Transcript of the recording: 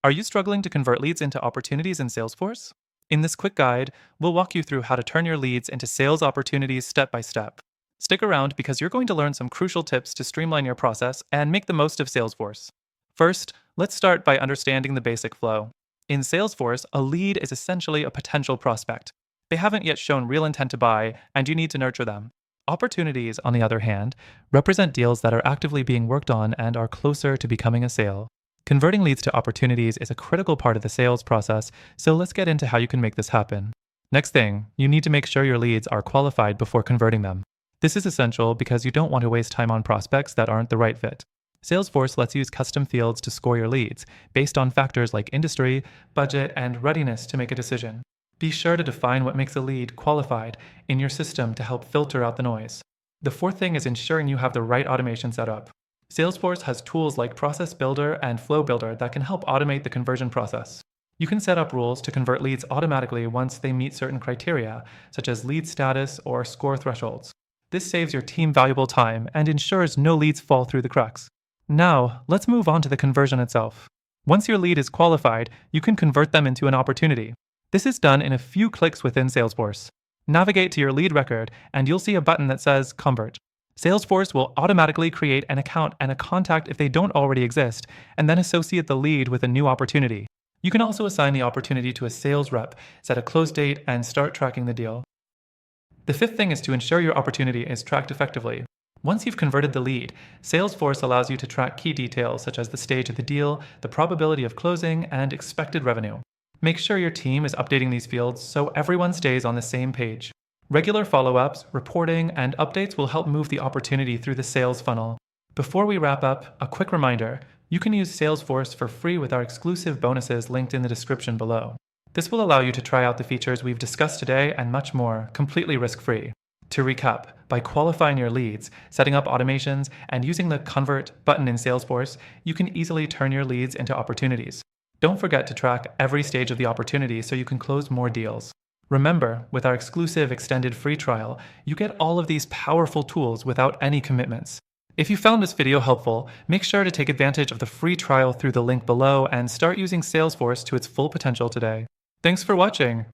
Are you struggling to convert leads into opportunities in Salesforce? In this quick guide, we'll walk you through how to turn your leads into sales opportunities step by step. Stick around because you're going to learn some crucial tips to streamline your process and make the most of Salesforce. First, let's start by understanding the basic flow. In Salesforce, a lead is essentially a potential prospect. They haven't yet shown real intent to buy, and you need to nurture them. Opportunities, on the other hand, represent deals that are actively being worked on and are closer to becoming a sale. Converting leads to opportunities is a critical part of the sales process, so let's get into how you can make this happen. Next thing, you need to make sure your leads are qualified before converting them. This is essential because you don't want to waste time on prospects that aren't the right fit. Salesforce lets you use custom fields to score your leads based on factors like industry, budget, and readiness to make a decision. Be sure to define what makes a lead qualified in your system to help filter out the noise. The fourth thing is ensuring you have the right automation set up. Salesforce has tools like Process Builder and Flow Builder that can help automate the conversion process. You can set up rules to convert leads automatically once they meet certain criteria, such as lead status or score thresholds. This saves your team valuable time and ensures no leads fall through the cracks. Now, let's move on to the conversion itself. Once your lead is qualified, you can convert them into an opportunity. This is done in a few clicks within Salesforce. Navigate to your lead record, and you'll see a button that says Convert. Salesforce will automatically create an account and a contact if they don't already exist, and then associate the lead with a new opportunity. You can also assign the opportunity to a sales rep, set a close date, and start tracking the deal. The fifth thing is to ensure your opportunity is tracked effectively. Once you've converted the lead, Salesforce allows you to track key details such as the stage of the deal, the probability of closing, and expected revenue. Make sure your team is updating these fields so everyone stays on the same page. Regular follow-ups, reporting, and updates will help move the opportunity through the sales funnel. Before we wrap up, a quick reminder, you can use Salesforce for free with our exclusive bonuses linked in the description below. This will allow you to try out the features we've discussed today and much more, completely risk-free. To recap, by qualifying your leads, setting up automations, and using the Convert button in Salesforce, you can easily turn your leads into opportunities. Don't forget to track every stage of the opportunity so you can close more deals. Remember, with our exclusive extended free trial, you get all of these powerful tools without any commitments. If you found this video helpful, make sure to take advantage of the free trial through the link below and start using Salesforce to its full potential today. Thanks for watching.